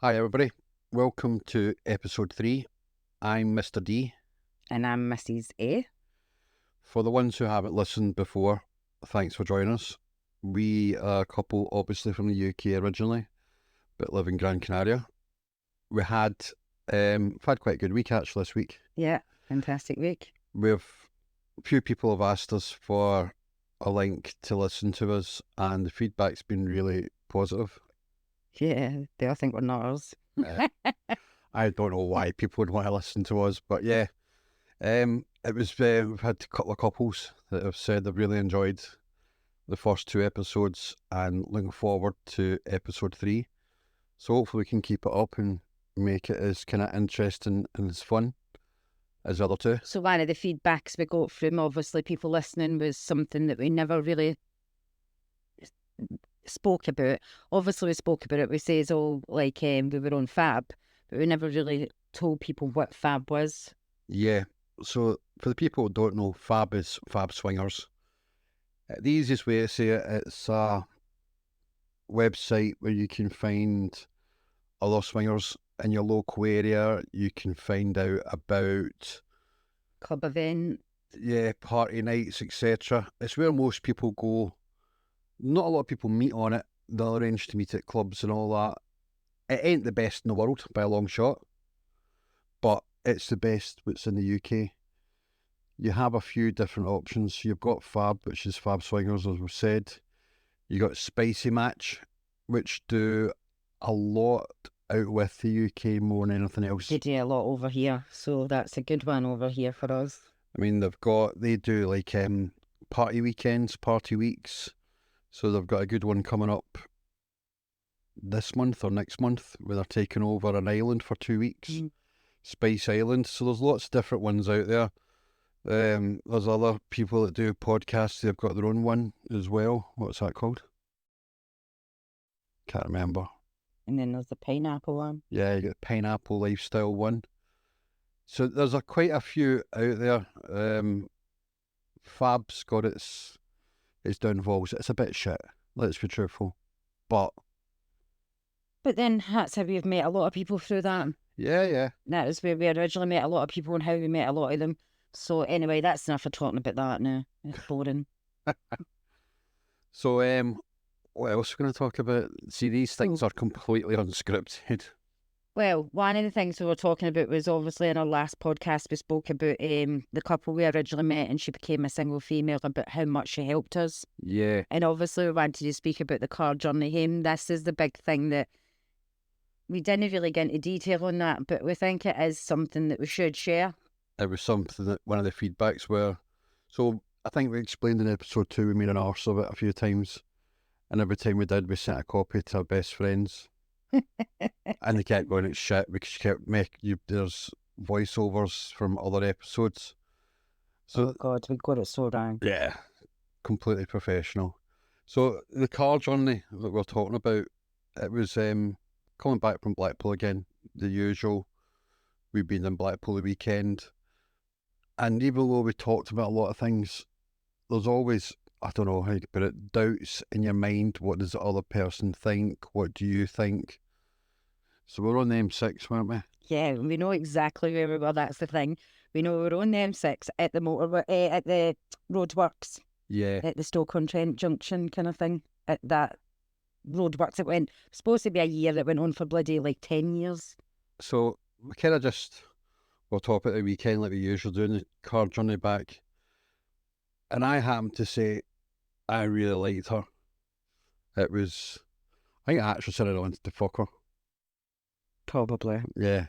Hi everybody, welcome to episode 3. I'm Mr. D. And I'm Mrs. A. For the ones who haven't listened before, thanks for joining us. We are a couple obviously from the UK originally, but live in Gran Canaria. We've had quite a good week actually this week. Yeah, fantastic week. A few people have asked us for a link to listen to us and the feedback's been really positive. Yeah, they all think we're nutters. I don't know why people would want to listen to us, but yeah. We've had a couple of couples that have said they've really enjoyed the first 2 episodes and looking forward to episode 3. So hopefully we can keep it up and make it as kind of interesting and as fun as the other 2. So one of the feedbacks we got from obviously people listening was something that we never really spoke about. Obviously we spoke about it. We says all like we were on Fab, but we never really told people what Fab was. Yeah. So for the people who don't know, Fab is Fab Swingers. The easiest way to say it, it's a website where you can find other swingers in your local area. You can find out about Club event. party nights, etc. It's where most people go. Not a lot of people meet on it. They'll arrange to meet at clubs and all that. It ain't the best in the world by a long shot, but it's the best that's in the UK. You have a few different options. You've got Fab, which is Fab Swingers, as we've said. You got Spicy Match, which do a lot out with the UK more than anything else. They do a lot over here, so that's a good one over here for us. I mean, they do like party weekends, party weeks. So they've got a good one coming up this month or next month where they're taking over an island for 2 weeks. Spice Island. So there's lots of different ones out there. There's other people that do podcasts. They've got their own one as well. What's that called? Can't remember. And then there's the pineapple one. Yeah, you got the pineapple lifestyle one. So there's quite a few out there. Fab's got its downfalls. It's a bit shit. Let's be truthful. But then that's how we've met a lot of people through that. Yeah. That is where we originally met a lot of people and how we met a lot of them. So anyway, that's enough of talking about that now. It's boring. So what else are we going to talk about? See, these things are completely unscripted. Well, one of the things we were talking about was obviously in our last podcast we spoke about the couple we originally met and she became a single female, about how much she helped us. Yeah. And obviously we wanted to speak about the car journey home. This is the big thing that we didn't really get into detail on that, but we think it is something that we should share. It was something that one of the feedbacks were. So I think we explained in episode 2, we made an arse of it a few times. And every time we did, we sent a copy to our best friends. And they kept going, it's shit, because she kept there's voiceovers from other episodes. So, oh God, we got it so wrong. Yeah, completely professional. So the car journey that we're talking about, it was coming back from Blackpool again, the usual. We've been in Blackpool the weekend. And even though we talked about a lot of things, there's always, I don't know how you put it, doubts in your mind. What does the other person think? What do you think? So we're on the M6, weren't we? Yeah, we know exactly where we were. That's the thing. We know we're on the M6 at the at the roadworks. Yeah. At the Stoke-on-Trent junction kind of thing. At that roadworks, it went supposed to be a year that went on for bloody like 10 years. So we kind of we'll talk about the weekend like we usually do in the car journey back. And I happened to say I really liked her. I think I actually said I wanted to fuck her. Probably. Yeah.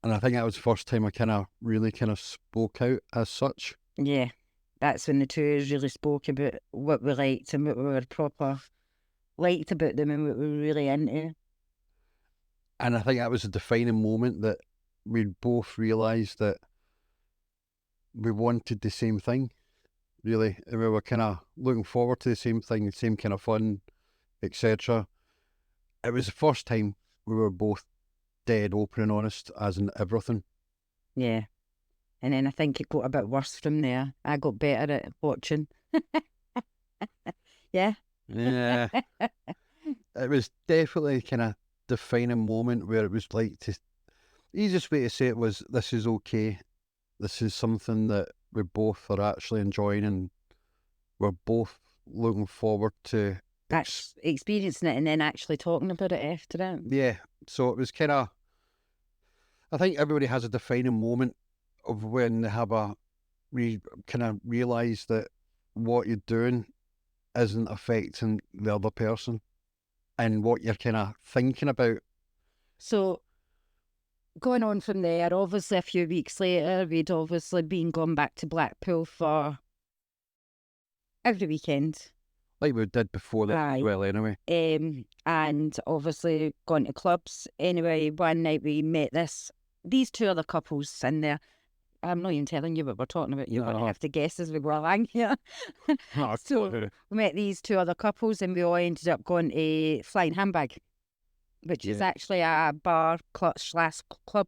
And I think that was the first time I really spoke out as such. Yeah. That's when the two of us really spoke about what we liked and what we were proper liked about them and what we were really into. And I think that was a defining moment that we both realised that we wanted the same thing, really. And we were kind of looking forward to the same thing, the same kind of fun, etc. It was the first time we were both dead open and honest as in everything. Yeah. And then I think it got a bit worse from there. I got better at watching. Yeah. Yeah. It was definitely kind of defining moment where it was like the easiest way to say it was, this is okay. This is something that we both are actually enjoying, and we're both looking forward to. That's experiencing it and then actually talking about it after it. Yeah. So it was kind of, I think everybody has a defining moment of when they have kind of realise that what you're doing isn't affecting the other person and what you're kind of thinking about. So going on from there, obviously a few weeks later, we'd obviously been going back to Blackpool for every weekend. Like we did before that, Aye. well, anyway. And obviously gone to clubs. Anyway, one night we met these two other couples in there. I'm not even telling you what we're talking about. You're going to have to guess as we go along here. So we met these two other couples and we all ended up going to Flying Handbag, which is actually a bar slash club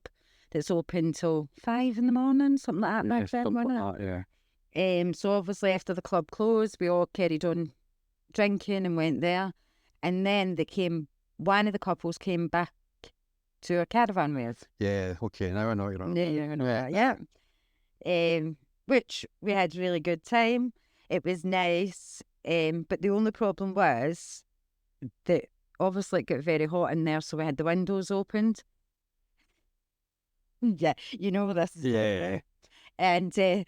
that's open till 5 in the morning, something like that. Back then, wasn't it? So obviously after the club closed, we all carried on drinking and went there. And then one of the couples came back to a caravan with us. Yeah, okay, now I know you're on. Yeah. Which we had a really good time. It was nice. But the only problem was that obviously it got very hot in there, so we had the windows opened. Yeah, you know this. Yeah. And the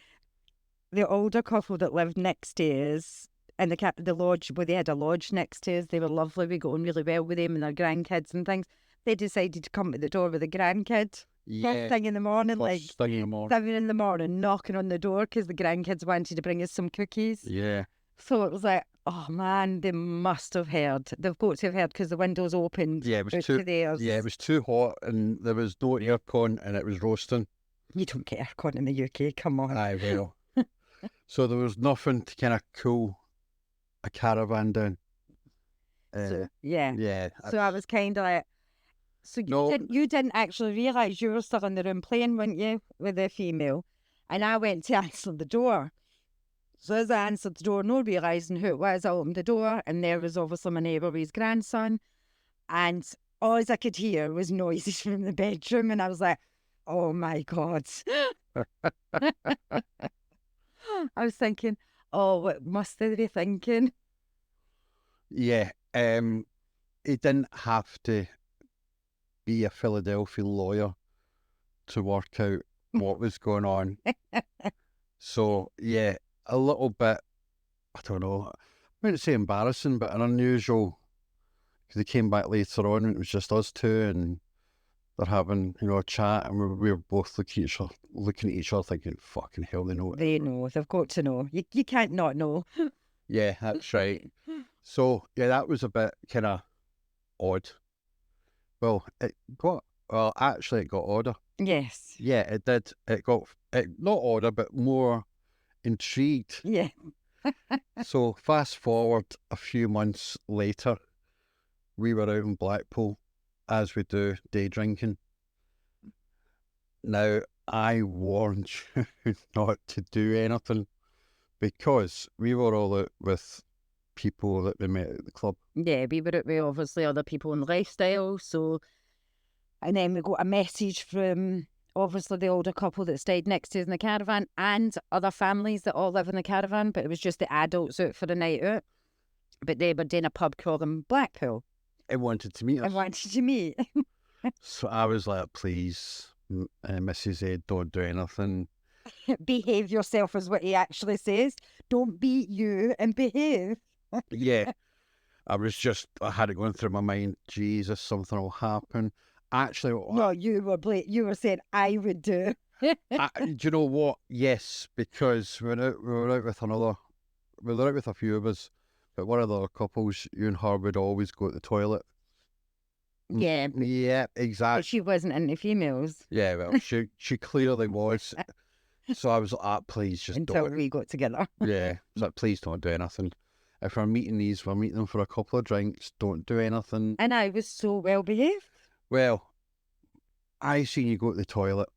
older couple that lived next to us and the lodge, well, they had a lodge next to us. They were lovely. We got on really well with them and their grandkids and things. They decided to come to the door with the grandkid. First thing in the morning, First thing in the morning. 7 in the morning, knocking on the door because the grandkids wanted to bring us some cookies. Yeah. So it was like, oh man, they must have heard. They've got to have heard because the windows opened. Yeah, it was too. Yeah, it was too hot, and there was no aircon, and it was roasting. You don't get aircon in the UK, come on. Aye, well. So there was nothing to kind of cool a caravan down. So, yeah. Yeah. So I was kind of like, so you didn't actually realise you were still in the room playing, weren't you, with the female? And I went to answer the door. So as I answered the door, not realising who it was, I opened the door and there was obviously my neighbour with his grandson. And all I could hear was noises from the bedroom. And I was like, oh my God. I was thinking, oh, what must they be thinking? Yeah. He didn't have to be a Philadelphia lawyer to work out what was going on. So, yeah, a little bit, I don't know, I wouldn't say embarrassing, but an unusual, because they came back later on and it was just us two and they're having, a chat, and we were both looking at each other thinking, fucking hell, they know. They know, they've got to know. You can't not know. Yeah, that's right. So, yeah, that was a bit kind of odd. Well, actually it got odder. Yes. Yeah, it did. It got, not odder, but more intrigued. Yeah. So fast forward a few months later, we were out in Blackpool, as we do, day drinking. Now, I warned you not to do anything because we were all out with people that we met at the club. Yeah, we were out with obviously other people in the lifestyle. So, and then we got a message from obviously the older couple that stayed next to us in the caravan and other families that all live in the caravan, but it was just the adults out for the night out. But they were doing a pub called Blackpool. I wanted to meet us. I wanted to meet. So I was like, please, Mrs. A, don't do anything. Behave yourself is what he actually says. Don't be you and behave. Yeah. I had it going through my mind, Jesus, something will happen. Actually, no, you were saying I would do. Do you know what? Yes, because we were out with a few of us, but one of the other couples, you and her would always go to the toilet. Yeah. Yeah, exactly. But she wasn't into females. Yeah, well, she clearly was. So I was like, please just until don't. We got together. Yeah, so please don't do anything. If we're meeting them for a couple of drinks. Don't do anything. And I was so well behaved. Well, I seen you go to the toilet,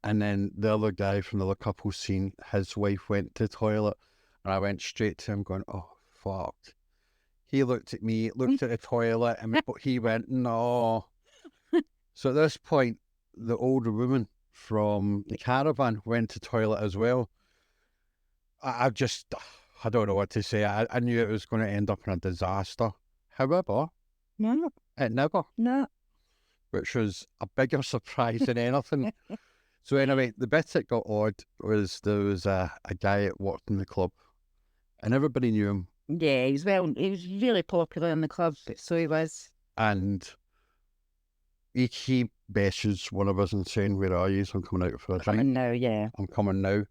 and then the other guy from the other couple seen his wife went to the toilet, and I went straight to him going, oh, fuck. He looked at me, looked at the toilet, and he went, no. So at this point, the older woman from the caravan went to toilet as well. I don't know what to say. I knew it was going to end up in a disaster. However, No, it never, no. which was a bigger surprise than anything. So anyway, the bit that got odd was there was a guy that worked in the club, and everybody knew him. Yeah, he was really popular in the club, so he was. And he messaged one of us and saying, "Where are you? So I'm coming out for a drink." Coming now, yeah. I'm coming now.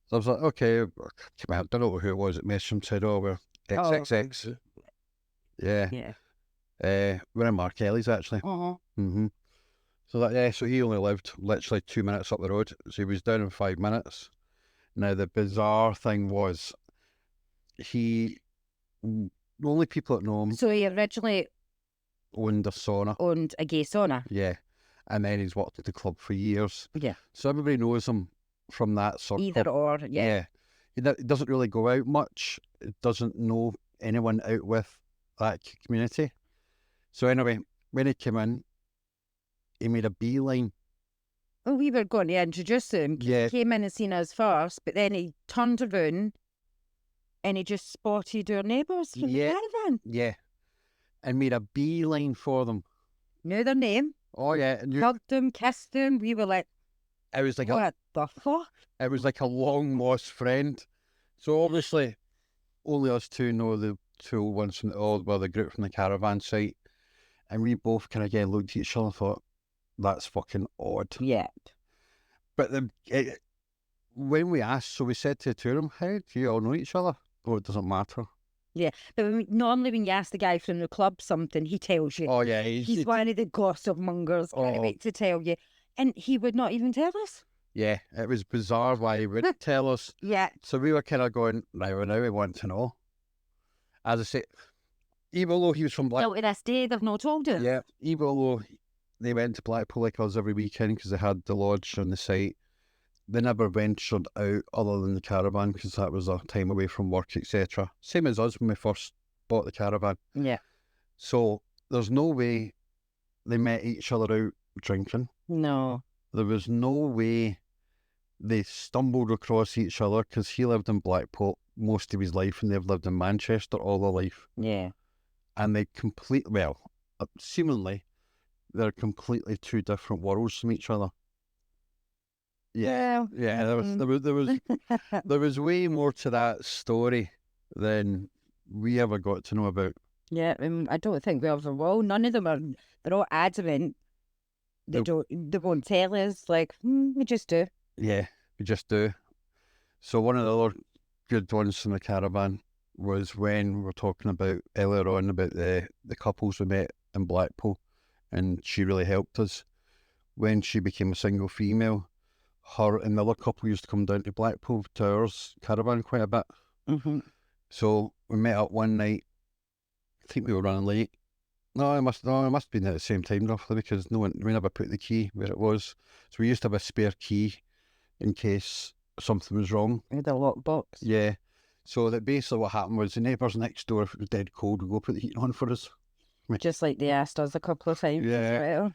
So I was like, okay, I don't know who it was that messaged him, said, oh, we're XXX. Yeah. We're in Mark Kelly's, actually. Uh-huh. So so he only lived literally 2 minutes up the road. So he was down in 5 minutes. Now, the bizarre thing was, the only people that know him So he originally owned a sauna. owned a gay sauna. Yeah. And then he's worked at the club for years. Yeah. So everybody knows him from that sort Either or, yeah. He doesn't really go out much. He doesn't know anyone out with that community. So anyway, when he came in, he made a beeline. Well, we were going to introduce him. Yeah. He came in and seen us first, but then he turned around and he just spotted our neighbours from the caravan. Yeah. And made a beeline for them. Knew their name. Oh yeah. And hugged them, kissed them. We were like, it was like what the fuck? It was like a long lost friend. So obviously, only us two know the two ones from the group from the caravan site, and we both kind of again looked at each other and thought, "That's fucking odd." Yeah. But when we asked, so we said to the two of them, "How do you all know each other?" Oh, it doesn't matter. Yeah, but normally when you ask the guy from the club something, he tells you. Oh yeah, he's one of the gossip mongers. Can't wait to tell you, and he would not even tell us. Yeah, it was bizarre why he wouldn't tell us. Yeah. So we were kind of going, right, now we want to know. As I say, even though he was from Blackpool. Till to this day, they've not told us. Yeah, even though they went to Blackpool like us every weekend because they had the lodge on the site, they never ventured out other than the caravan because that was a time away from work, etc. Same as us when we first bought the caravan. Yeah. So there's no way they met each other out drinking. No. There was no way they stumbled across each other because he lived in Blackpool most of his life and they've lived in Manchester all their life. Yeah. And they seemingly, they're completely two different worlds from each other. Yeah. Yeah, there was way more to that story than we ever got to know about. Yeah, I don't think we ever will. None of them are. They're all adamant. They won't tell us. Like, we just do. Yeah, we just do. So one of the other good ones from the caravan was when we were talking about earlier on about the couples we met in Blackpool, and she really helped us when she became a single female. Her and the other couple used to come down to Blackpool to our caravan quite a bit. Mm-hmm. So we met up one night. I think we were running late. No, it must have been at the same time roughly because we never put the key where it was. So we used to have a spare key in case something was wrong. We had a lockbox. Yeah. So that basically what happened was the neighbours next door, if it was dead cold, would go put the heat on for us. Just like they asked us a couple of times. Yeah. As well.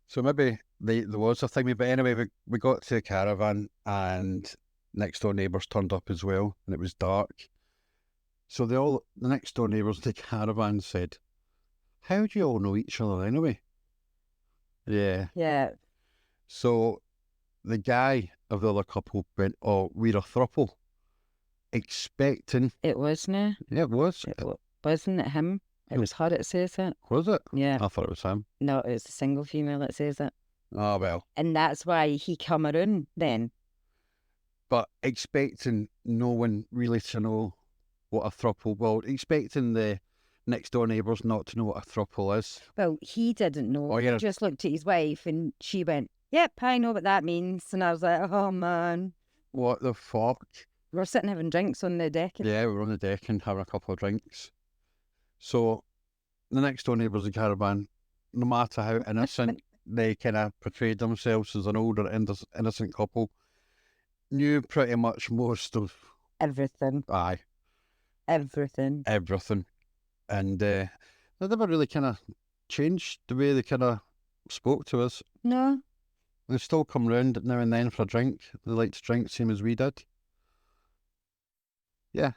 So maybe there was a thing, but anyway, we got to the caravan and next door neighbours turned up as well, and it was dark. So the next door neighbours in the caravan said, "How do you all know each other anyway?" Yeah. Yeah. So the guy of the other couple went, "Oh, we're a throuple," expecting. It wasn't. Yeah, it was. Wasn't it him? It was her that says it. Was it? Yeah. I thought it was him. No, it was a single female that says it. Oh, well. And that's why he come around then. But expecting no one really to know what a throuple, well, expecting the next door neighbours not to know what a throuple is. Well, he didn't know. Oh, yeah. He just looked at his wife and she went, "Yep, I know what that means." And I was like, oh man. What the fuck? We're sitting having drinks on the deck. Yeah, we were on the deck and having a couple of drinks. So the next door neighbours of the caravan, no matter how innocent they kind of portrayed themselves as an older, innocent couple, knew pretty much most of... Everything. Aye. Everything. Everything. and they never really kind of changed the way they kind of spoke to us. No. They still come round now and then for a drink. They like to drink, same as we did. Yeah.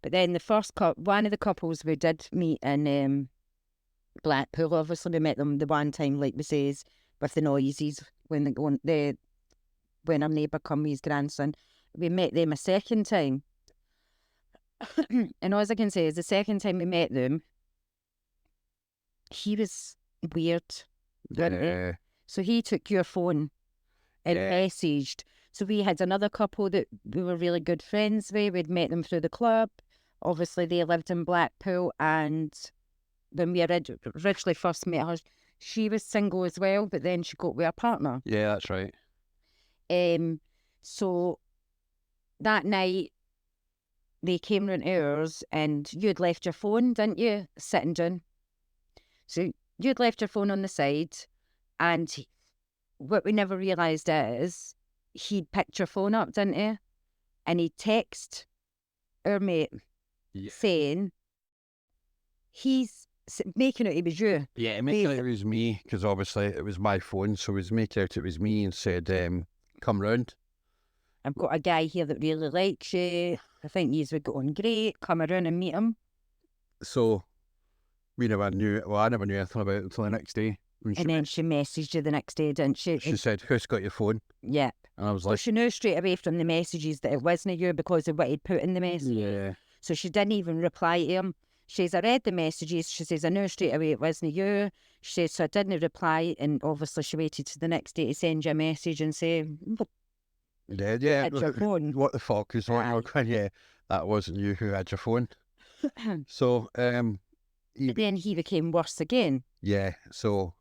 But then the first one of the couples we did meet in Blackpool, obviously we met them the one time, like we says, with the noises when when our neighbour come with his grandson. We met them a second time. And all I can say is the second time we met them, he was weird. Yeah. So he took your phone and Yeah. messaged. So we had another couple that we were really good friends with. We'd met them through the club. Obviously, they lived in Blackpool, and when we originally first met her, she was single as well, but then she got with a partner. Yeah, that's right. So that night, they came round to ours, and you'd left your phone, didn't you, sitting down? So you'd left your phone on the side, and what we never realised is he'd picked your phone up, didn't he? And he'd text our mate saying he's making out it was you. Yeah, making it was me, because obviously it was my phone, so he was making out it was me and said, come round. I've got a guy here that really likes you. I think he's would get on great. Come around and meet him. So we never knew, well, I never knew anything about it until the next day. And then she messaged you the next day, didn't she? She said, who's got your phone? Yeah. And I was So like, she knew straight away from the messages that it wasn't you because of what he'd put in the message. yeah. So she didn't even reply to him. She says, I read the messages. She says, I knew straight away it wasn't you. She says, so I didn't reply. And obviously she waited to the next day to send you a message and say, Yeah. Had your phone. What the fuck is going on? Yeah, that wasn't you who had your phone. So, then he became worse again. yeah, so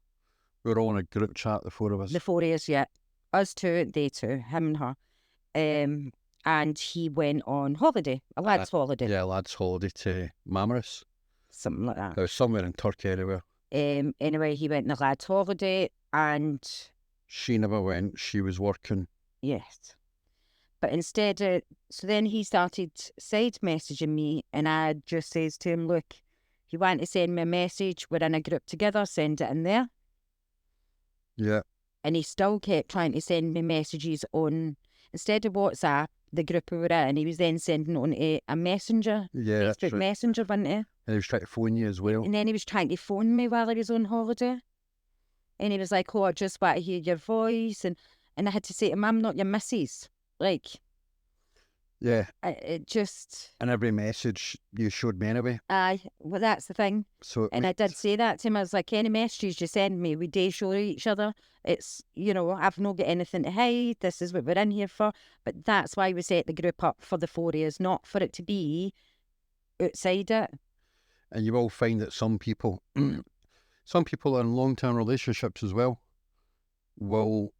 we were all in a group chat, the four of us. The 4 years, yeah. Us two, they two, him and her. And he went on holiday, a lad's holiday. Yeah, lad's holiday to Mamres. Something like that. It was somewhere in Turkey anywhere. Anyway, he went on a lad's holiday and... She never went, she was working. Yes. But instead, so then he started side messaging me, and I just says to him, look, if you want to send me a message, we're in a group together, send it in there. Yeah. And he still kept trying to send me messages on, instead of WhatsApp, the group we were in, he was then sending on a messenger. Yeah, that's Facebook right. Messenger, wasn't he? And he was trying to phone you as well. And then he was trying to phone me while I was on holiday. And he was like, oh, I just want to hear your voice. And I had to say to him, I'm not your missus. Like... Yeah. It just... And every message you showed me anyway. Aye, well, that's the thing. So and I did say that to him. I was like, any messages you send me, we do show each other. It's, you know, I've not got anything to hide. This is what we're in here for. But that's why we set the group up for the 4 years, not for it to be outside it. And you will find that some people in long-term relationships as well will,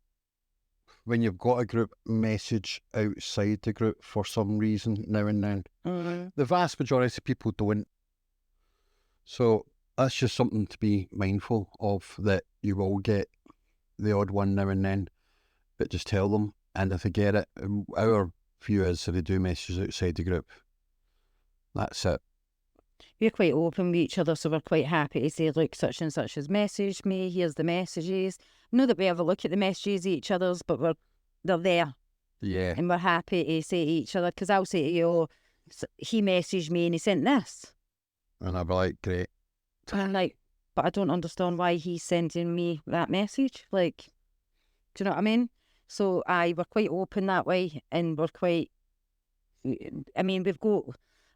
when you've got a group, message outside the group for some reason now and then. Mm-hmm. The vast majority of people don't. So that's just something to be mindful of, that you will get the odd one now and then, but just tell them. And if they get it, our view is if they do messages outside the group, that's it. We're quite open with each other, so we're quite happy to say, look, such and such has messaged me, here's the messages. Not that we ever look at the messages of each other's, but they're there. Yeah. And we're happy to say to each other, because I'll say to you, oh, he messaged me and he sent this. And I'll be like, great. And I'm like, but I don't understand why he's sending me that message. Like, do you know what I mean? So we're quite open that way, and we're quite, I mean, we've got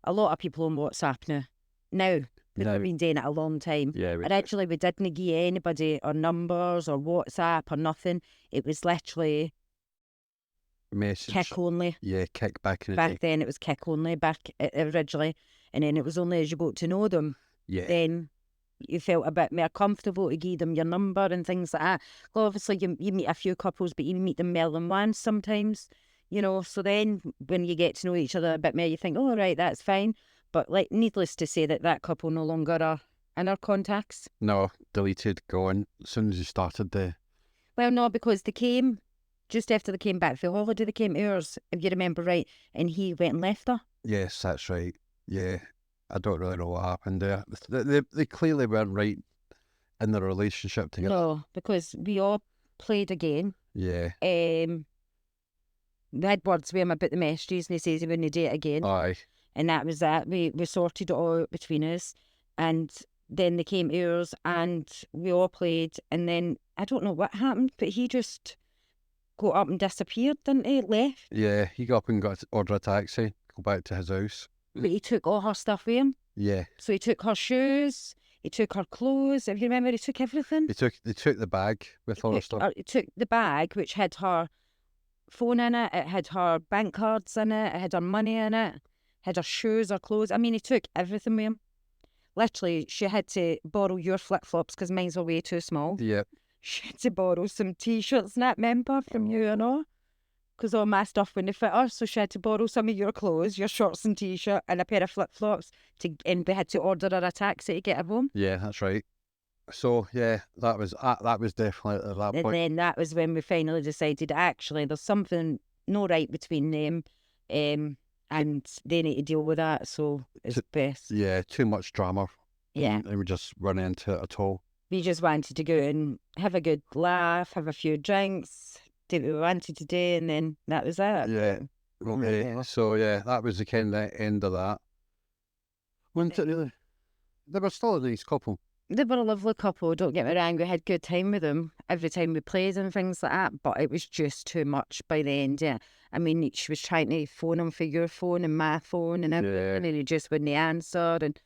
a lot of people on WhatsApp now. We've been doing it a long time. Yeah. Originally, we didn't give anybody our numbers or WhatsApp or nothing. It was literally message. kick only. Yeah, kick back in the Back day. then, it was kick only originally. And then it was only as you got to know them, then you felt a bit more comfortable to give them your number and things like that. Well, obviously, you meet a few couples, but you meet them more than once sometimes, you know. So then when you get to know each other a bit more, you think, oh, right, that's fine. But like, needless to say that couple no longer are in our contacts. No, deleted, gone. As soon as you started the... Well, no, because they came, just after they came back for holiday, they came to ours, if you remember right, and he went and left her. Yes, that's right. Yeah. I don't really know what happened there. They clearly weren't right in their relationship together. No, because we all played a game. Yeah. We had words with him about the messages, and he says he wouldn't do it again. Aye. And that was that. We sorted it all out between us. And then they came to ours and we all played. And then I don't know what happened, but he just got up and disappeared, didn't he? Left. Yeah, he got up and got to order a taxi, go back to his house. But he took all her stuff with him. Yeah. So he took her shoes, he took her clothes. If you remember, he took everything. They took the bag with all the stuff. He took the bag, which had her phone in it, it had her bank cards in it, it had her money in it, had her shoes, her clothes. I mean, he took everything with him. Literally, she had to borrow your flip-flops because mine's were way too small. Yeah. She had to borrow some T-shirts, and that, remember, from you and all. Because all my stuff wouldn't fit her, so she had to borrow some of your clothes, your shorts and T-shirt, and a pair of flip-flops, and we had to order her a taxi to get her home. Yeah, that's right. So, yeah, that was definitely at that And point. then that was when we finally decided, actually, there's something no right between them, and they need to deal with that, so it's best. Yeah, too much drama. Yeah. And we just run into it at all. We just wanted to go and have a good laugh, have a few drinks, do what we wanted to do, and then that was it. Yeah. Okay. So, yeah, that was the kind of end of that. Wasn't it really? They were still a nice couple. They were a lovely couple, don't get me wrong. We had a good time with them every time we played and things like that, but it was just too much by the end, yeah. I mean, she was trying to phone him for your phone and my phone and everything, and he just wouldn't answer, and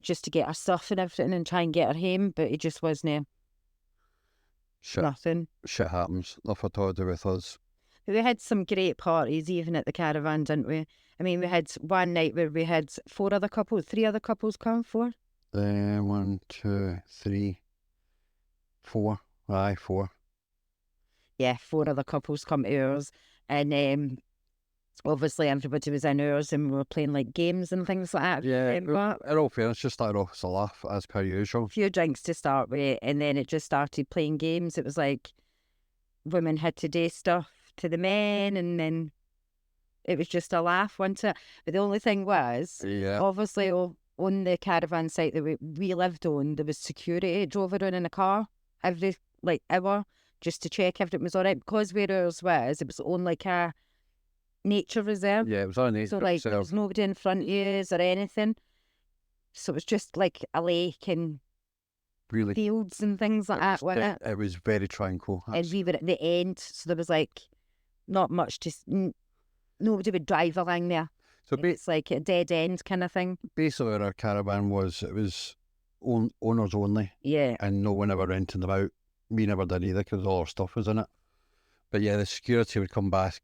just to get her stuff and everything and try and get her home, but he just wasn't nothing. Shit happens. Nothing to do with us. We had some great parties even at the caravan, didn't we? I mean, we had one night where we had three other couples come for. 1, 2, 3, 4. Aye, 4. Yeah, 4 other couples come to ours, and obviously everybody was in ours, and we were playing like games and things like that. Yeah, in all fairness, just started off as a laugh as per usual. A few drinks to start with, and then it just started playing games. It was like women had to do stuff to the men, and then it was just a laugh, wasn't it? But the only thing was, obviously, on the caravan site that we lived on, there was security drove around in a car every hour just to check everything was all right. Because where ours was, it was on like a nature reserve. Yeah, it was on nature reserve. So there was nobody in front of you or anything. So it was just like a lake and really fields and things like that, wasn't it? It was very tranquil. And we were at the end, so there was like not much to... Nobody would drive along there. So it's like a dead end kind of thing. Basically, our caravan was owners only. Yeah. And no one ever rented them out. We never did either because all our stuff was in it. But yeah, the security would come back,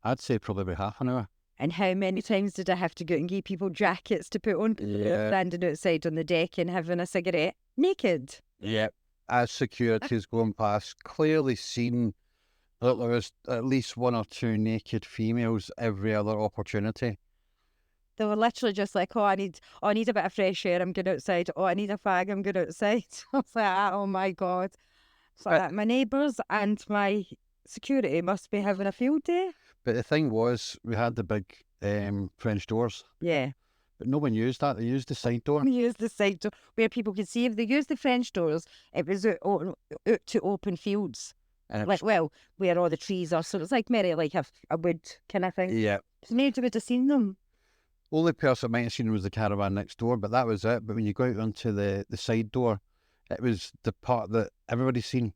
I'd say probably about half an hour. And how many times did I have to go and give people jackets to put on? Yeah. Standing outside on the deck and having a cigarette, naked. Yeah. As security's going past, clearly seen that there was at least 1 or 2 naked females every other opportunity. They were literally just like, I need a bit of fresh air, I'm going outside. I need a fag, I'm going outside. I was like, oh my God. So my neighbours and my security must be having a field day. But the thing was, we had the big French doors. Yeah. But no one used that. They used the side door. We used the side door where people could see. If they used the French doors, it was out to open fields. And where all the trees are. So it was like maybe like a wood kind of thing. Yeah. So maybe would have seen them. Only person I might have seen was the caravan next door, but that was it. But when you go out onto the side door, it was the part that everybody's seen.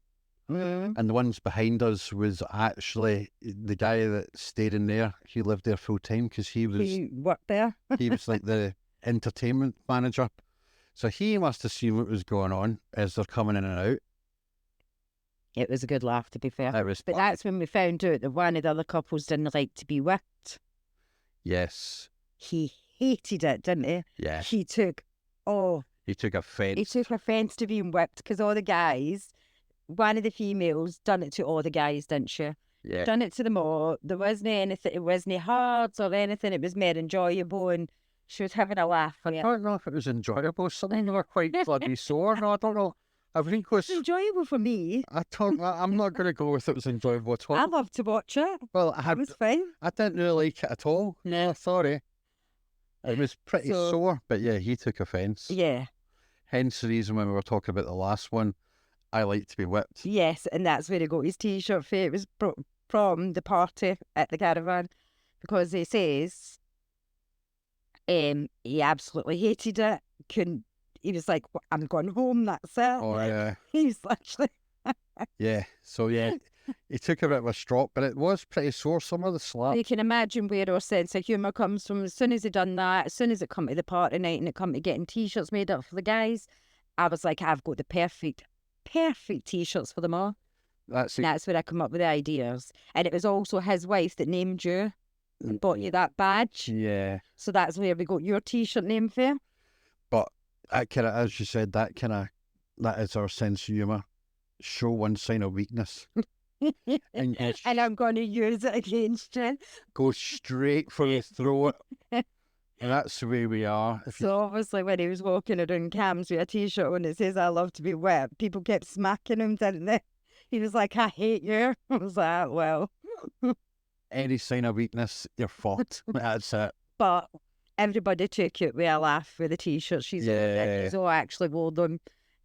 Mm-hmm. And the ones behind us was actually the guy that stayed in there. He lived there full time because he worked there. He was like the entertainment manager. So he must have seen what was going on as they're coming in and out. It was a good laugh, to be fair. But that's when we found out that one of the other couples didn't like to be whipped. Yes. He hated it, didn't he? Yeah. He took offence. He took offence to being whipped because all the guys, one of the females done it to all the guys, didn't she? Yeah. Done it to them all. There wasn't anything, it wasn't hard or anything. It was more enjoyable and she was having a laugh. I don't know if it was enjoyable. Something they were quite bloody sore. No, I don't know. I think it was enjoyable for me. I'm not going to go with it was enjoyable at all. I love to watch it. Well, it was fine. I didn't really like it at all. No, sorry. It was pretty So- sore, but yeah, he took offence. Yeah, Hence the reason when we were talking about the last one, I like to be whipped. yes, and that's where he got his T-shirt for. It was from the party at the caravan, because he says he absolutely hated it. Couldn't. He was like, "I'm going home. That's it." Oh, yeah. He's literally. Yeah. So, yeah, he took a bit of a strop, but it was pretty sore. Some of the slap. You can imagine where our sense of humour comes from. As soon as he done that, as soon as it come to the party night and it come to getting T-shirts made up for the guys, I was like, I've got the perfect T-shirts for them all. That's And it. that's where I come up with the ideas. And it was also his wife that named you and bought you that badge. Yeah. So that's where we got your T-shirt name for. But that kind of, as you said, that is our sense of humour. Show one sign of weakness and And I'm going to use it against you. go straight for the throat. And that's the way we are. So obviously when he was walking around Cam's with a T-shirt on it says, "I love to be wet," people kept smacking him, didn't they? He was like, "I hate you." I was like, well. Any sign of weakness, you're fucked. That's it. But everybody took it with a laugh with the T-shirts. She's all actually wore them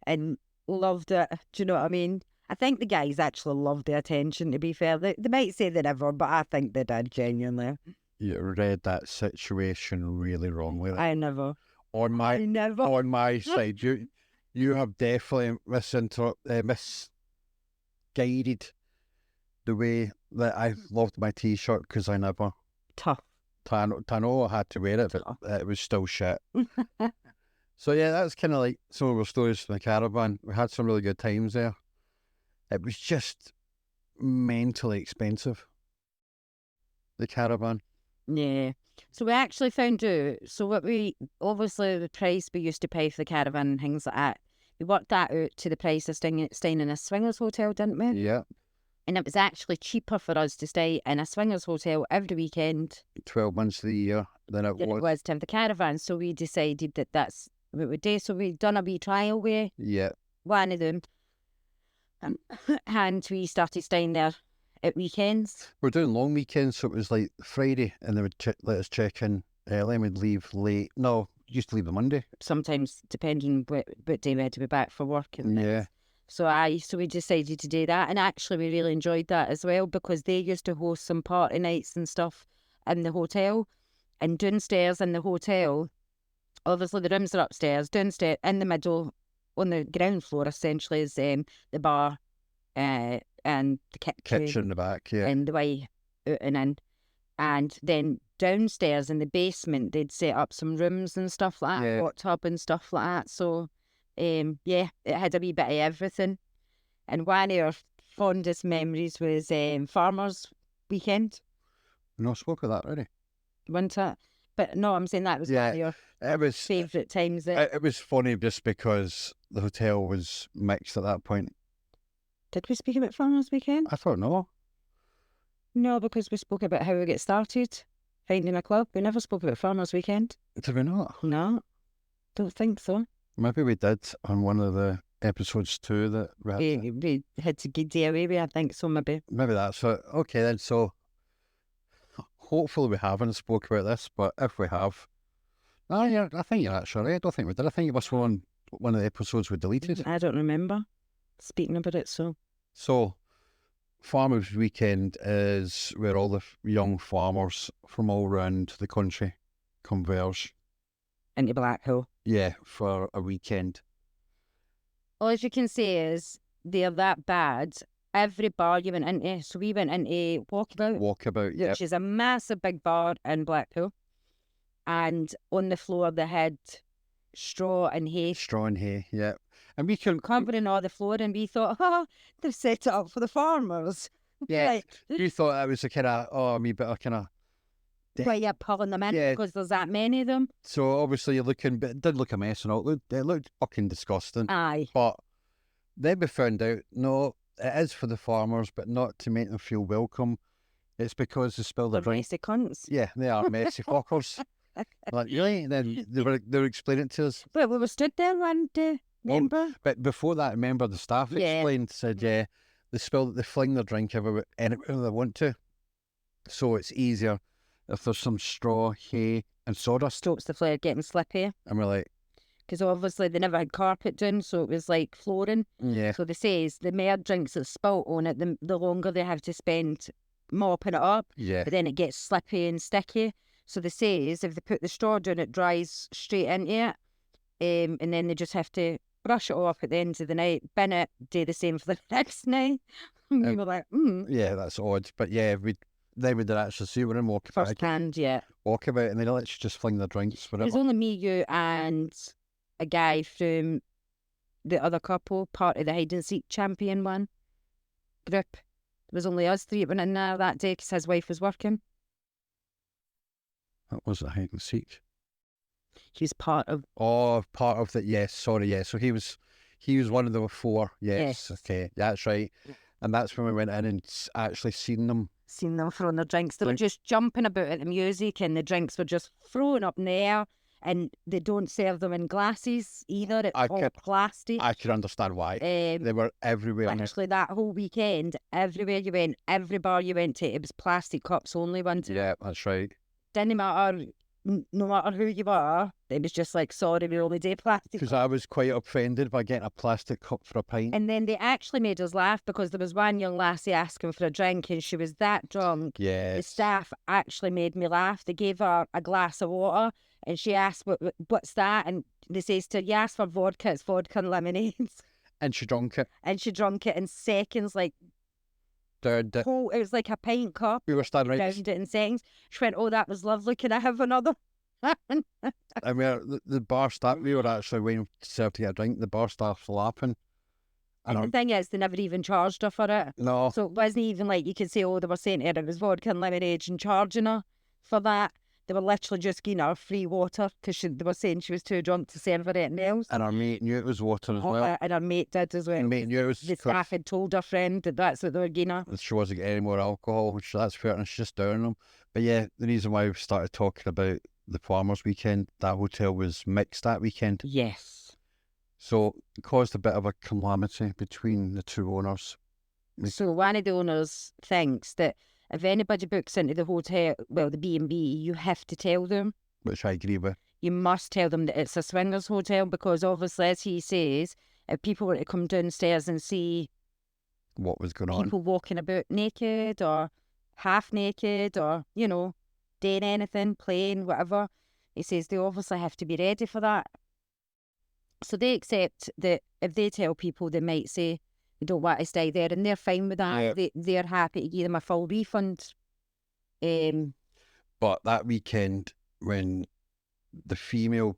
and loved it. Do you know what I mean? I think the guys actually loved the attention, to be fair. They might say they never, but I think they did genuinely. You read that situation really wrongly. I never. On my Never. on my side, you have definitely misguided the way that I loved my T-shirt, because I never. Tough. I know I had to wear it, but it was still shit. So yeah, that's kind of like some of our stories from the caravan. We had some really good times there. It was just mentally expensive, the caravan. Yeah. So we actually found out, so what obviously the price we used to pay for the caravan and things like that, we worked that out to the price of staying in a swingers hotel, didn't we? Yeah. And it was actually cheaper for us to stay in a swingers hotel every weekend 12 months of the year than it than it was. was to have the caravan. So we decided that that's what we'd do. So we'd done a wee trial with Yeah. one of them. And we started staying there at weekends. We're doing long weekends, so it was like Friday, and they would let us check in early and we'd leave late. No, used to leave the Monday. Sometimes depending what day we had to be back for work and Yeah. things. So we decided to do that, and actually we really enjoyed that as well, because they used to host some party nights and stuff in the hotel, and downstairs in the hotel, obviously the rooms are upstairs, downstairs in the middle on the ground floor essentially is the bar and the Kitchen in the back, yeah. and the way out and in, and then downstairs in the basement they'd set up some rooms and stuff like that, Yeah. hot tub and stuff like that. So yeah, it had a wee bit of everything. And one of our fondest memories was Farmers Weekend, No, I spoke of that already. wasn't it? But no, I'm saying that was one of your It was favourite times there. it was funny just because the hotel was mixed at that point. Did we speak about Farmers Weekend? I don't know. No, because we spoke about how we get started, finding a club. We never spoke about Farmers Weekend. Did we not? No, don't think so. Maybe we did on one of the episodes too that we had to- We had to get away with, I think so, maybe. Maybe that's it. Okay then, so hopefully we haven't spoke about this, but if we have, yeah, I think you're actually right. I don't think we did. I think it was one of the episodes we deleted. I don't remember speaking about it, so. So, Farmers Weekend is where all the young farmers from all around the country converge. Into Blackpool. Yeah, for a weekend. All you can say is they're that bad. Every bar you went into, so we went into Walkabout, yeah. which is a massive big bar in Blackpool. And on the floor they had straw and hay Straw and hay, yeah. And we can, covering all the floor, and we thought, they've set it up for the farmers. yeah, Like, you thought that was a kind of, a wee bit of kind of, why you're pulling them in Yeah. because there's that many of them. so obviously you're looking, but it did look a mess and all. It looked fucking disgusting. Aye. But then we found out, no, it is for the farmers, but not to make them feel welcome. It's because they spilled They're their drink. messy cunts. Yeah, they are messy fuckers. Like, really? And then they were explaining it to us. Well, we were stood there one day, remember? But before that, remember the staff Yeah. explained, said, yeah, they fling their drink anywhere they want to. So it's easier if there's some straw, hay, And sawdust. stops the flare getting slippy. And we're like, Because obviously they never had carpet down, so it was like flooring. yeah. So they says the more drinks that spilt on it, the longer they have to spend mopping it up. Yeah. But then it gets slippy and sticky. So they says if they put the straw down, it dries straight into it. And then they just have to brush it off at the end of the night, bin it, do the same for the next night. And we were like, Yeah, that's odd. But yeah, we did actually see we're in walkabout. first hand, yeah. Walkabout, and they let you just fling the drinks, It was whatever. only me, you, and a guy from the other couple, part of the hide and seek champion one group. There was only us three that went in there that day because his wife was working. That was a hide and seek. He was part of. Oh, part of the, yes, sorry, yeah. So he was one of the four. Yes. Okay, that's right. And that's when we went in and actually seen them throwing their drinks. They were just jumping about at the music, and the drinks were just thrown up in the air. And they don't serve them in glasses either. It's all plastic. I could understand why. They were everywhere. Actually, that whole weekend, everywhere you went, every bar you went to, it was plastic cups only. Yeah, that's right. Didn't matter, no matter who you were, it was just like, sorry, we only do plastic. Because I was quite offended by getting a plastic cup for a pint. And then they actually made us laugh because there was one young lassie asking for a drink and she was that drunk. Yes. The staff actually made me laugh. They gave her a glass of water and she asked, what's that? And they says to her, you asked for vodka, it's vodka and lemonades. And she drank it. And she drank it in seconds, like, Downed it. oh, it was like a pint cup. We were standing right. Downed it in seconds. She went, oh, that was lovely. Can I have another? And the bar staff, we were actually waiting to serve to get a drink. The bar staff's laughing. And the thing is, they never even charged her for it. No. So it wasn't even like you could say, oh, they were saying to her it was vodka and lemonade and charging her for that. They were literally just giving her free water because they were saying she was too drunk to serve her anything else. And our mate knew it was water as well. And her mate did as well. And mate knew it was. The staff had told her friend that that's what they were giving her. She wasn't getting any more alcohol, which that's fair, and she's just downing them. But yeah, the reason why we started talking about the Farmers weekend, that hotel was mixed that weekend. Yes. So it caused a bit of a calamity between the two owners. So one of the owners thinks that if anybody books into the hotel, well, the B&B, you have to tell them. Which I agree with. You must tell them that it's a swingers hotel because obviously, as he says, if people were to come downstairs and see what was going on, people walking about naked or half naked or, you know, doing anything, playing, whatever, he says they obviously have to be ready for that. So they accept that if they tell people, they might say they don't want to stay there, and they're fine with that. Yeah. They're happy to give them a full refund. But that weekend, when the female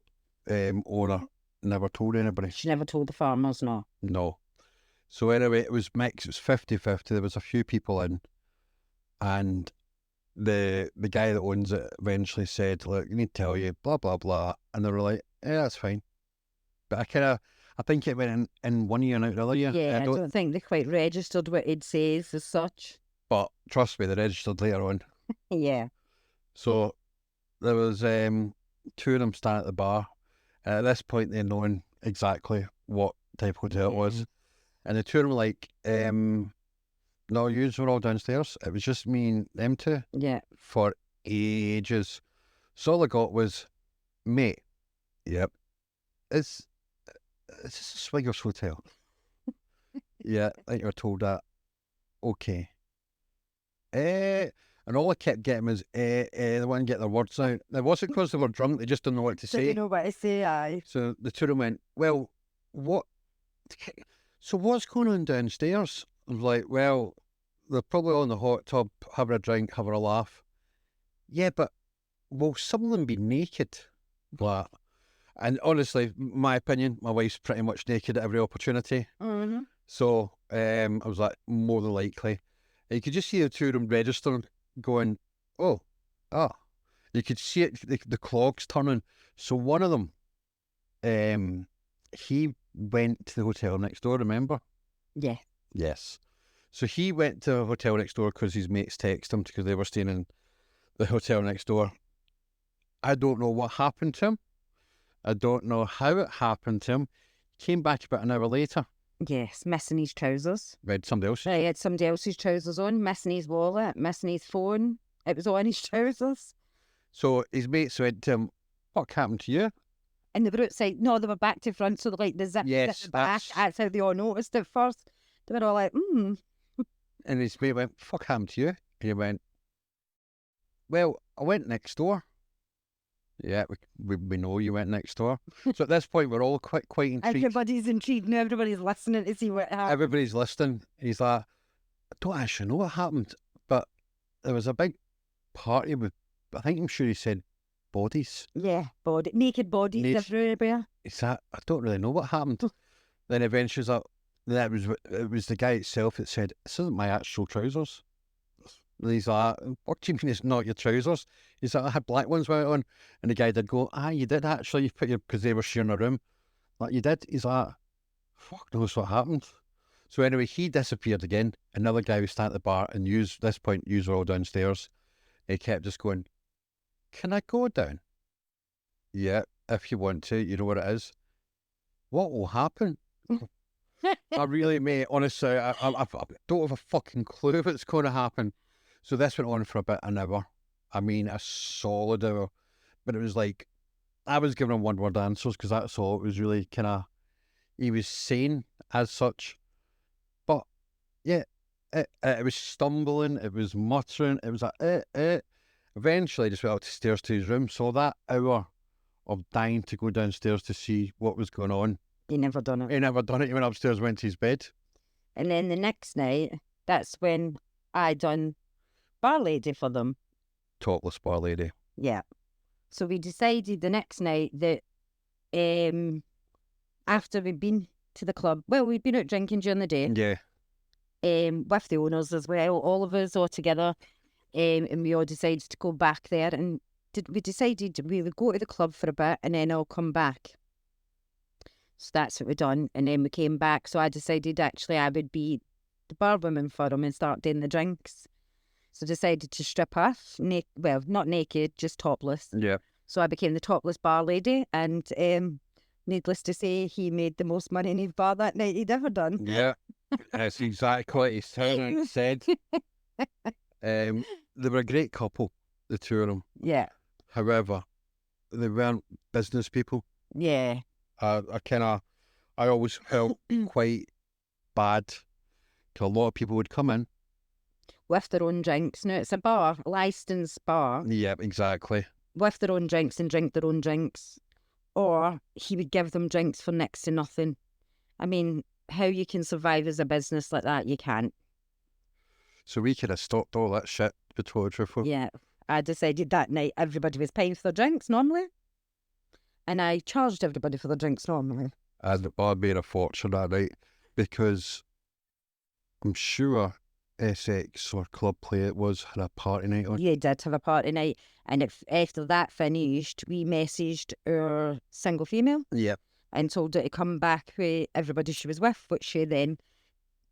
owner never told anybody. She never told the farmers, no. No. So anyway, it was mixed. It was 50-50. There was a few people in, and the guy that owns it eventually said, look, you need to tell you, blah, blah, blah. And they were like, yeah, that's fine. But I think it went in one year and out the other year. Yeah, I don't think they quite registered what it says as such. But trust me, they registered later on. Yeah. So there was two of them standing at the bar. And at this point, they're knowing exactly what type of hotel it was. And the two of them were like, no, yous were all downstairs. It was just me and them two. Yeah. For ages. So all I got was, mate, yep, it's just a swingers hotel. Yeah, I think you were told that. Okay. And all I kept getting was, they wouldn't get their words out. It wasn't because they were drunk, they just didn't know what to say. Didn't know what to say, aye. So the two of them went, well, what? So what's going on downstairs? I was like, well, they're probably on the hot tub, having a drink, having a laugh. Yeah, but will some of them be naked? Blah. And honestly, my opinion, my wife's pretty much naked at every opportunity. Mm-hmm. So I was like, more than likely. And you could just see the two of them registering, going, oh. You could see it, the clogs turning. So one of them, he went to the hotel next door, remember? Yeah. Yes. So he went to a hotel next door because his mates texted him because they were staying in the hotel next door. I don't know what happened to him. I don't know how it happened to him. Came back about an hour later. Yes, missing his trousers. Read somebody else. Right, he had somebody else's trousers on, missing his wallet, missing his phone. It was on his trousers. So his mates went to him, what happened to you? And they were outside. No, they were back to front, so like the zip at Yes, the back. That's how they all noticed it first. They were all like, And his mate went, fuck happened to you? And he went, well, I went next door. Yeah, we know you went next door. So at this point, we're all quite intrigued. Everybody's intrigued and everybody's listening to see what happened. Everybody's listening. He's like, I don't actually know what happened, but there was a big party with, I think I'm sure he said bodies. Yeah, naked bodies everywhere. He's like, I don't really know what happened. Then eventually he's like, it was the guy itself that said, this isn't my actual trousers. And he's like, what do you mean it's not your trousers? He's like, I had black ones with it on. And the guy did go, you did actually. You put your, because they were sharing a room. Like, you did. He's like, fuck knows what happened. So anyway, he disappeared again. Another guy was standing at the bar, and this point, were all downstairs. He kept just going, can I go down? Yeah, if you want to. You know what it is. What will happen? I really, mate, honestly, I don't have a fucking clue what's going to happen. So this went on for about an hour. I mean, a solid hour. But it was like, I was giving him one-word answers because that's all. It was really kind of, he was sane as such. But, yeah, it was stumbling, it was muttering, it was like, Eventually, I just went up the stairs to his room. So that hour of dying to go downstairs to see what was going on. He never done it. He never done it. He went upstairs, went to his bed. And then the next night, that's when I done bar lady for them. Topless bar lady. Yeah. So we decided the next night that after we'd been to the club, well, we'd been out drinking during the day. Yeah. With the owners as well, all of us all together. And we all decided to go back there. And we decided we would go to the club for a bit and then I'll come back. So that's what we done. And then we came back. So I decided actually I would be the bar woman for them and start doing the drinks. So I decided to strip off, well, not naked, just topless. Yeah. So I became the topless bar lady. And needless to say, he made the most money in his bar that night he'd ever done. Yeah. That's exactly what he said. They were a great couple, the two of them. Yeah. However, they weren't business people. Yeah. I always felt quite bad because a lot of people would come in. With their own drinks. Now, it's a bar, a licensed bar. Yeah, exactly. With their own drinks and drink their own drinks. Or he would give them drinks for next to nothing. I mean, how you can survive as a business like that, you can't. So we could have stopped all that shit, to be totally truthful. Yeah. I decided that night everybody was paying for their drinks normally. And I charged everybody for their drinks normally. And I made a fortune that night because I'm sure Essex or Club Play it was had a party night on. Yeah, did have a party night. And if after that finished, we messaged our single female. Yeah. And told her to come back with everybody she was with, which she then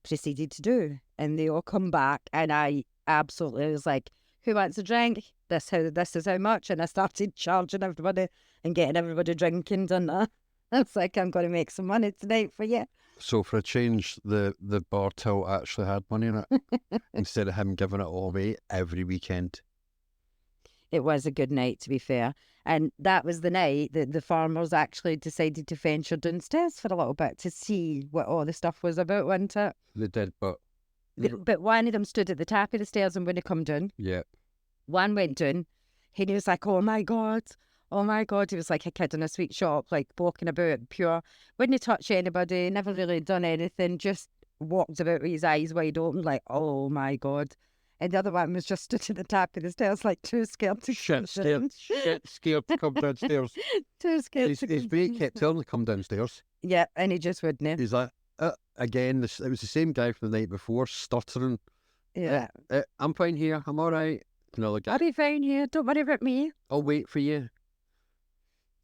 proceeded to do. And they all come back, and I absolutely was like, who wants a drink? This is how much. And I started charging everybody and getting everybody drinking, didn't I? It's like, I'm going to make some money tonight for you. So for a change, the bar till actually had money in it instead of him giving it all away every weekend. It was a good night, to be fair. And that was the night that the farmers actually decided to venture downstairs for a little bit to see what all the stuff was about, wasn't it? They did, but one of them stood at the top of the stairs and wouldn't come down. Yeah. One went down, and he was like, oh my God. He was like a kid in a sweet shop, like walking about pure, wouldn't touch anybody, never really done anything, just walked about with his eyes wide open, like, oh my God. And the other one was just stood at the top of the stairs, like too scared to scared to come downstairs. Too scared His mate kept telling him to come downstairs. Yeah, and he just wouldn't. He's like, again, it was the same guy from the night before, stuttering. Yeah. I'm fine here, I'm all right. Another guy, I'll be fine here, don't worry about me. I'll wait for you.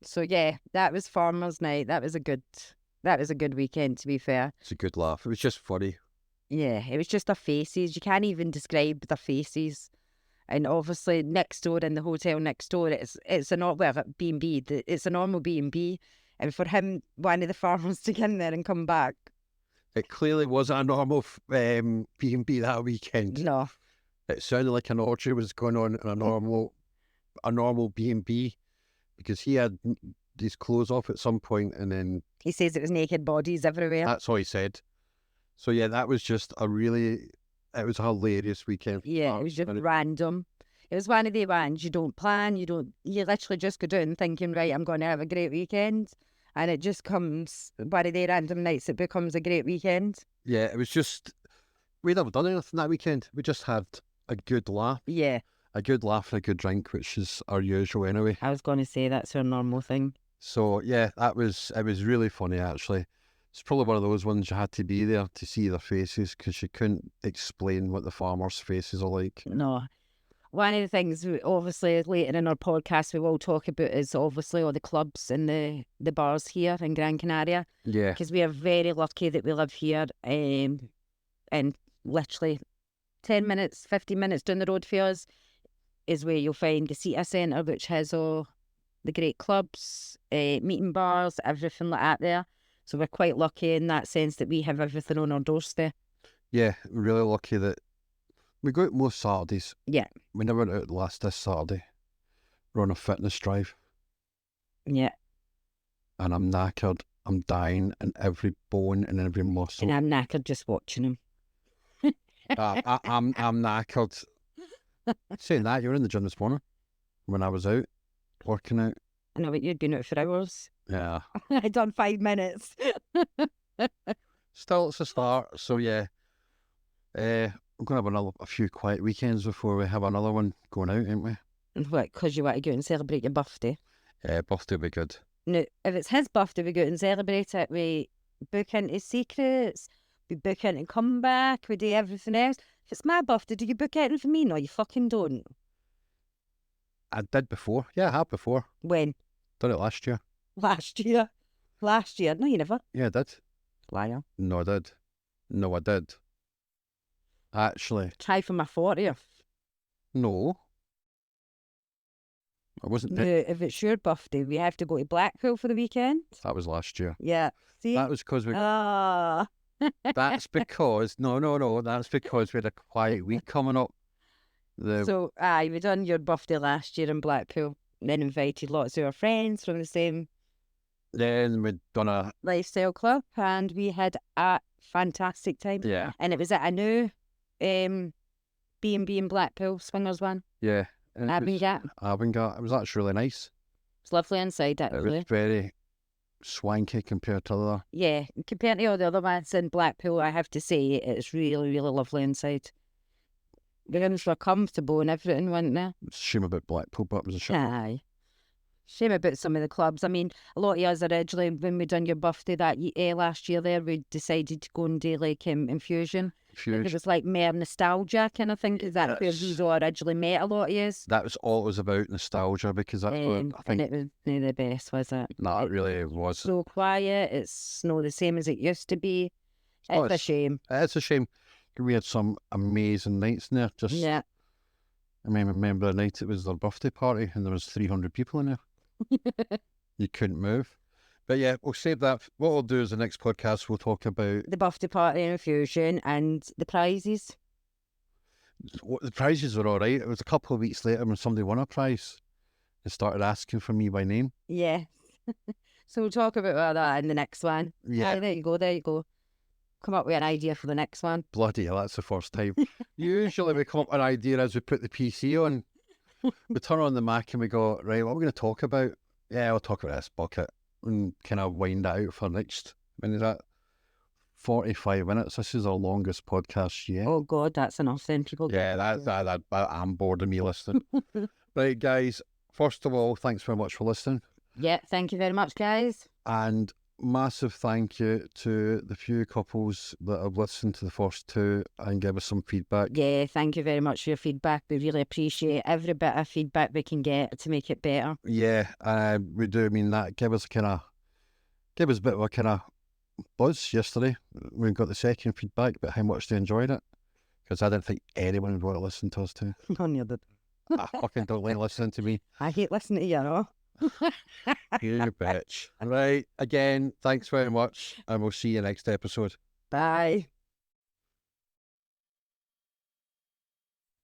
So yeah, that was Farmer's Night. That was a good weekend, to be fair. It's a good laugh. It was just funny. Yeah, it was just their faces. You can't even describe their faces. And obviously, next door in the hotel next door, it's a B&B. It's a normal B&B. And for him, one of the farmers to get in there and come back. It clearly wasn't a normal B&B that weekend. No. It sounded like an orgy was going on in a normal a normal B&B, because he had his clothes off at some point, and then He says it was naked bodies everywhere. that's all he said. So yeah, that was just it was a hilarious weekend. Yeah, it was just random. It was one of the ones you don't plan, you literally just go down thinking, right, I'm going to have a great weekend. And it just comes, one of the random nights, it becomes a great weekend. Yeah, it was just, we never done anything that weekend. We just had a good laugh. Yeah. A good laugh and a good drink, which is our usual anyway. I was going to say that's our normal thing. So yeah, it was really funny actually. It's probably one of those ones you had to be there to see their faces, because you couldn't explain what the farmers' faces are like. No. One of the things, obviously, later in our podcast, we will talk about is obviously all the clubs and the bars here in Gran Canaria. Yeah. Because we are very lucky that we live here, and literally 10 minutes, 15 minutes down the road for us is where you'll find the Cita Centre, which has all the great clubs, meeting bars, everything like that there. So we're quite lucky in that sense that we have everything on our doorstep. Yeah, really lucky that we go out most Saturdays. Yeah. We never went out this Saturday. We're on a fitness drive. Yeah. And I'm knackered. I'm dying in every bone and every muscle. And I'm knackered just watching him. I'm knackered. Saying that, you were in the gym this morning when I was out working out. I know, but you'd been out for hours. Yeah. I done 5 minutes. Still, it's a start. So yeah, we're going to have a few quiet weekends before we have another one going out, ain't we? And what, because you want to go out and celebrate your birthday? Yeah, birthday will be good. No, if it's his birthday, we go out and celebrate it. We book into secrets, we book into comeback, we do everything else. If it's my birthday, do you book anything for me? No, you fucking don't. I did before. Yeah, I have before. When? Done it last year. Last year? Last year? No, you never. Yeah, I did. Liar. No, I did. No, I did. Actually. Try for my 40th. No. I wasn't. No, if it's your birthday, we have to go to Blackpool for the weekend. That was last year. Yeah. See? That was because we. Ah. That's because no. That's because we had a quiet week coming up. So, we done your birthday last year in Blackpool, then invited lots of our friends from the same. Then we'd done a lifestyle club, and we had a fantastic time. Yeah. And it was at a new B&B in Blackpool, swingers one. Yeah. Abingate. It was actually really nice. It's lovely inside, It actually. was very swanky compared to other. Yeah, compared to all the other ones in Blackpool, I have to say it's really, really lovely inside. The rooms were comfortable and everything, weren't they? It's a shame about Blackpool, but it was a shame. Aye. Shame about some of the clubs. I mean, a lot of us originally, when we done your birthday that last year there, we decided to go and do like Infusion. It was like more nostalgia kind of thing, because that's where we all originally met a lot of us. That was all it was about, nostalgia, because that's what I think. And it was not the best, was it? No, it really was. So quiet, it's not the same as it used to be. It's a shame. It's a shame. We had some amazing nights in there. Yeah. I remember the night it was their birthday party and there was 300 people in there. You couldn't move. But yeah, we'll save that. What we'll do is the next podcast, we'll talk about the birthday party and Infusion and the prizes. The prizes were all right. It was a couple of weeks later when somebody won a prize. They started asking for me by name. Yeah. So we'll talk about all that in the next one. Yeah. There you go. Come up with an idea for the next one. Bloody hell, that's the first time. Usually we come up with an idea as we put the PC on. We turn on the Mac and we go, right, what are we going to talk about? Yeah, we'll talk about this bucket. And kind of wind that out for next. When is that? 45 minutes. This is our longest podcast yet. Oh God, that's enough then. People. Yeah, I'm bored of me listening. Right, guys. First of all, thanks very much for listening. Yeah, thank you very much, guys. And massive thank you to the few couples that have listened to the first two and give us some feedback. Yeah, thank you very much for your feedback. We really appreciate every bit of feedback we can get to make it better. Yeah, we do mean that. Give us a bit of a kind of buzz yesterday. We got the second feedback about how much they enjoyed it, because I didn't think anyone would want to listen to us too. None of it. I fucking don't like listening to me. I hate listening to you, no? You bitch. Right, again, thanks very much, and we'll see you next episode. Bye.